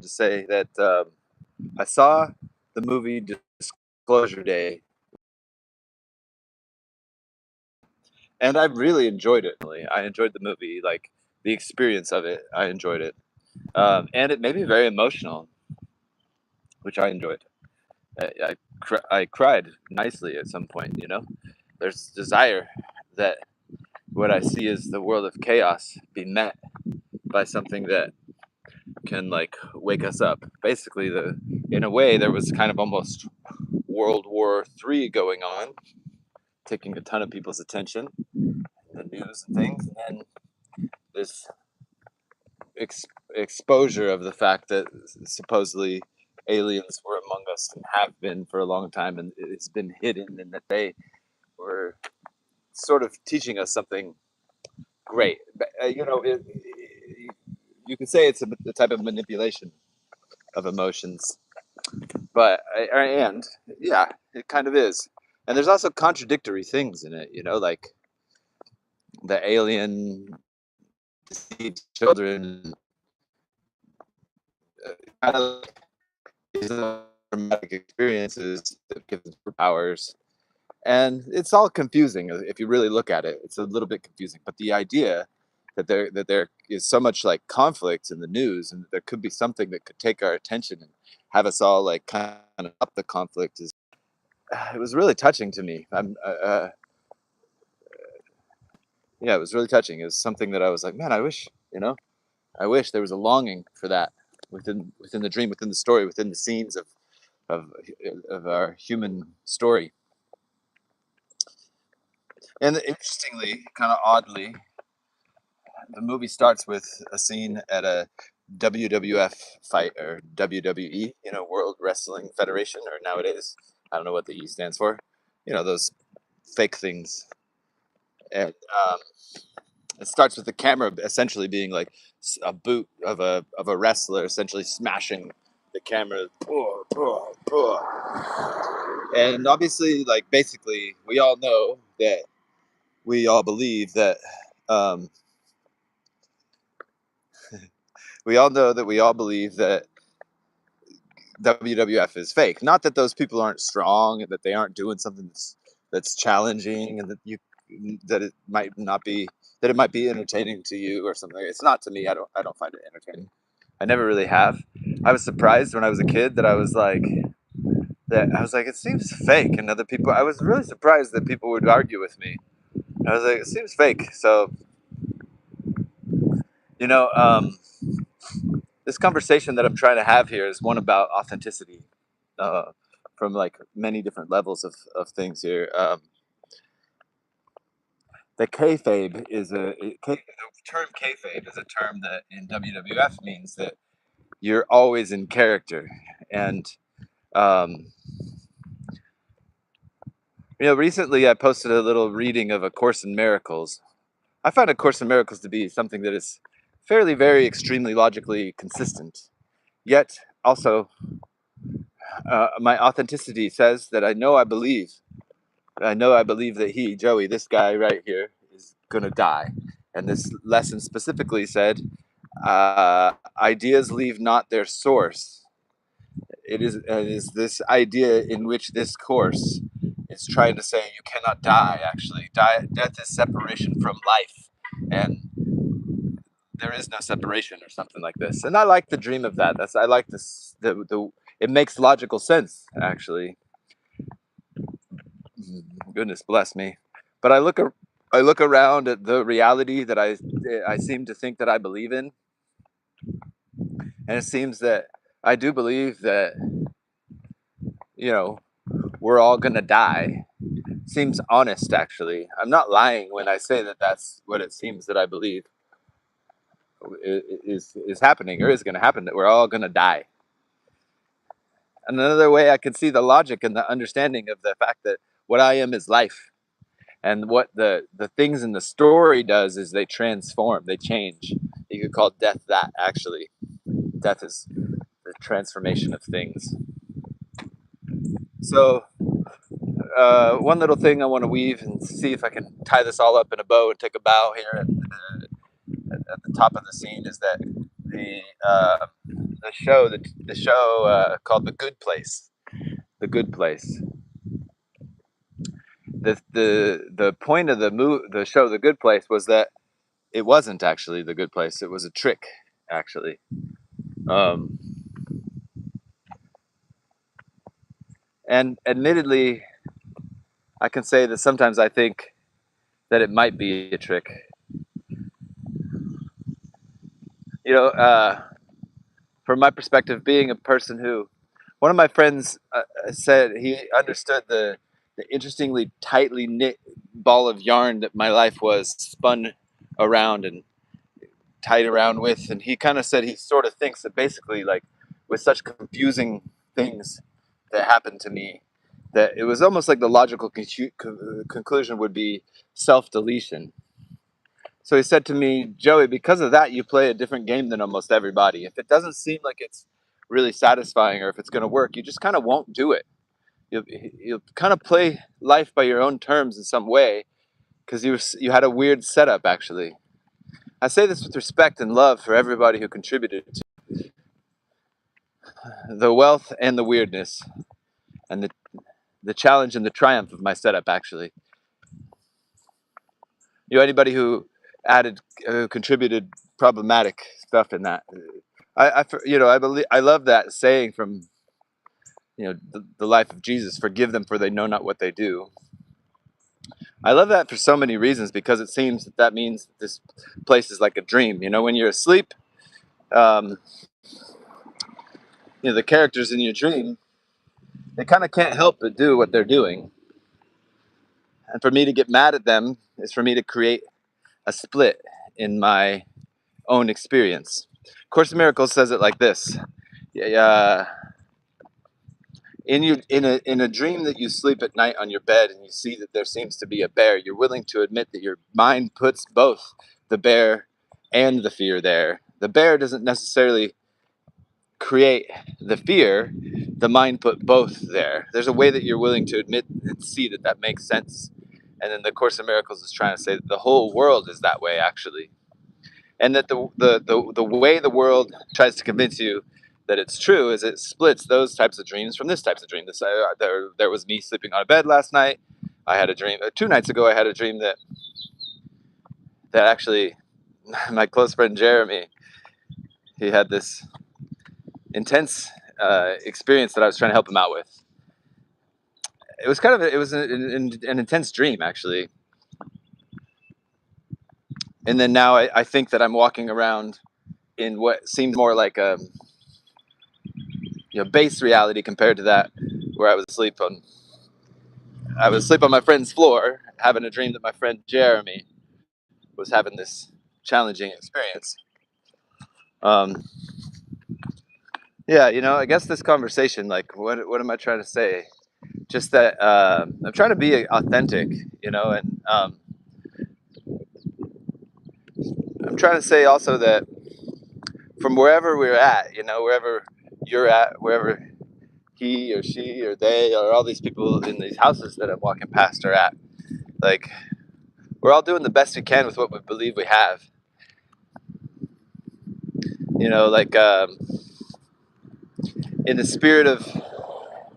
to say that I saw the movie Disclosure Day, and I really enjoyed it. I enjoyed the movie, like the experience of it. I enjoyed it, and it made me very emotional, which I enjoyed. I cried nicely at some point. There's desire that what I see is the world of chaos be met by something that can like wake us up. Basically, in a way there was kind of almost World War III going on, taking a ton of people's attention, the news and things, and then this exposure of the fact that supposedly aliens were among us and have been for a long time, and it's been hidden, and that they were sort of teaching us something great. You could say it's a type of manipulation of emotions, but and yeah, it kind of is. And there's also contradictory things in it, like the alien deceived children, kind of like these traumatic experiences that give them superpowers. And it's all confusing if you really look at it. It's a little bit confusing, but the idea that there is so much like conflict in the news, and there could be something that could take our attention and have us all like kind of up the conflict is it was really touching to me. Yeah, it was really touching. It was something that I was like, man, I wish there was a longing for that within the dream, within the story, within the scenes of of our human story. And interestingly, kind of oddly, the movie starts with a scene at a WWF fight, or WWE, World Wrestling Federation, or nowadays, I don't know what the E stands for, those fake things. And it starts with the camera essentially being like a boot of a wrestler essentially smashing the camera. And obviously, like, basically, we all know that we all believe that um, we all believe that WWF is fake. Not that those people aren't strong and that they aren't doing something that's challenging, and that it might not be that it might be entertaining to you or something. It's not to me. I don't find it entertaining. I never really have. I was surprised when I was a kid that I was like it seems fake, and other people. I was really surprised that people would argue with me. I was like, it seems fake. So you know, um, this conversation that I'm trying to have here is one about authenticity, uh, from like many different levels of things here. The kayfabe the term kayfabe is a term that in WWF means that you're always in character, and um, recently I posted a little reading of A Course in Miracles. I find A Course in Miracles to be something that is fairly, very, extremely logically consistent, yet also my authenticity says that I know I believe that Joey, this guy right here, is gonna die. And this lesson specifically said, ideas leave not their source. It is this idea in which this course is trying to say you cannot die. Actually, death is separation from life, and there is no separation, or something like this. And I like the dream of that. I like this. It makes logical sense, actually. Goodness bless me. But I look around at the reality that I seem to think that I believe in, and it seems that I do believe that you know we're all gonna die. Seems honest, actually. I'm not lying when I say that that's what it seems that I believe is happening, or is going to happen. That we're all gonna die. And another way I can see the logic and the understanding of the fact that what I am is life. And what the things in the story does is they transform, they change. You could call death that, actually. Death is the transformation of things. So one little thing I want to weave and see if I can tie this all up in a bow and take a bow here at the top of the scene is that the the show called The Good Place. The Good Place. The point of the show The Good Place was that it wasn't actually the good place. It was a trick, actually. Um, and admittedly, I can say that sometimes I think that it might be a trick. You know, from my perspective, being a person who, one of my friends said he understood the interestingly tightly knit ball of yarn that my life was spun around and tied around with. And he kind of said he sort of thinks that basically, like, with such confusing things that happened to me, that it was almost like the logical conclusion would be self deletion. So he said to me, Joey, because of that, you play a different game than almost everybody. If it doesn't seem like it's really satisfying or if it's going to work, you just kind of won't do it. You'll kind of play life by your own terms in some way because you had a weird setup, actually. I say this with respect and love for everybody who contributed to the wealth and the weirdness and the challenge and the triumph of my setup, actually. Anybody who contributed problematic stuff in that. I believe I love that saying from the life of Jesus: "Forgive them, for they know not what they do." I love that for so many reasons because it seems that means that this place is like a dream. When you're asleep, um, the characters in your dream, they kind of can't help but do what they're doing. And for me to get mad at them is for me to create a split in my own experience. Course in Miracles says it like this: uh, in a dream that you sleep at night on your bed and you see that there seems to be a bear, you're willing to admit that your mind puts both the bear and the fear there. The bear doesn't necessarily create the fear, the mind put both there. There's a way that you're willing to admit and see that that makes sense. And then the Course in Miracles is trying to say that the whole world is that way, actually. And that the way the world tries to convince you that it's true is it splits those types of dreams from this types of dream. There was me sleeping on a bed last night. I had a dream 2 nights ago. I had a dream that actually my close friend Jeremy, he had this intense experience that I was trying to help him out with. It was an intense dream, actually. And then now I think that I'm walking around in what seems more like a base reality compared to that where I was asleep on my friend's floor having a dream that my friend Jeremy was having this challenging experience. um I guess this conversation, like, what am I trying to say? Just that I'm trying to be authentic, and I'm trying to say also that from wherever we're at, wherever you're at, wherever he or she or they or all these people in these houses that I'm walking past are at, like, we're all doing the best we can with what we believe we have. Like, in the spirit of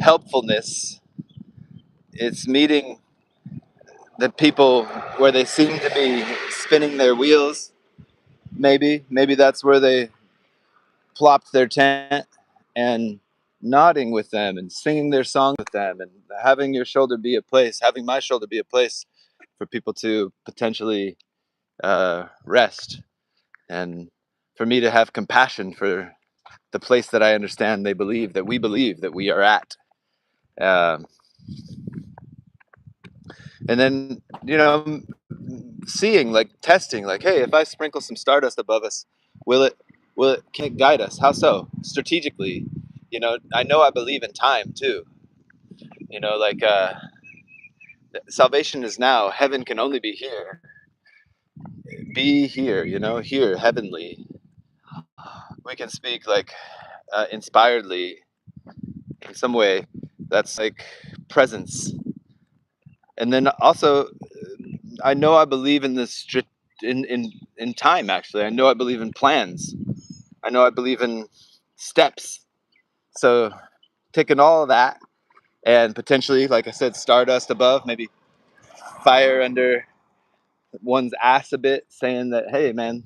helpfulness, it's meeting the people where they seem to be spinning their wheels. Maybe that's where they plopped their tent, and nodding with them and singing their song with them and having having my shoulder be a place for people to potentially rest, and for me to have compassion for the place that I understand we believe that we are at. Um, and then, seeing, like, testing, like, hey, if I sprinkle some stardust above us, can it guide us? How so? Strategically. I know I believe in time too. Like, salvation is now. Heaven can only be here. Be here. Here, heavenly. We can speak, like, inspiredly in some way. That's like presence. And then also, I know I believe in this in time. Actually, I know I believe in plans. I know I believe in steps. So taking all of that and potentially, like I said, stardust above, maybe fire under one's ass a bit, saying that, hey, man,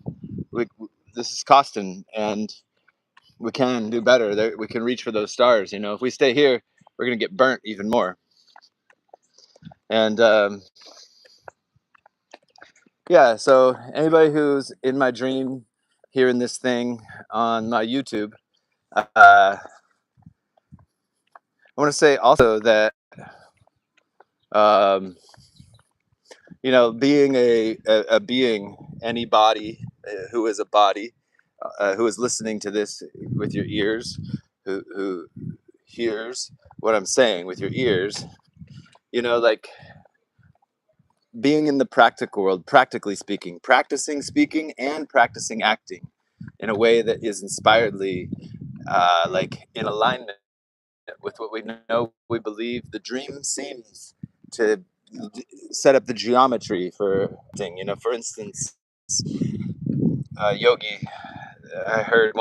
we, this is costing and we can do better. We can reach for those stars. If we stay here, we're going to get burnt even more. And yeah, so anybody who's in my dream hearing this thing on my YouTube, I want to say also that, um, being a being, anybody who is a body, who is listening to this with your ears, who hears what I'm saying with your ears, like being in the practical world, practically speaking, practicing speaking and practicing acting in a way that is inspiredly, like in alignment with what we know, we believe. The dream seems to set up the geometry for thing. For instance, Yogi, I heard once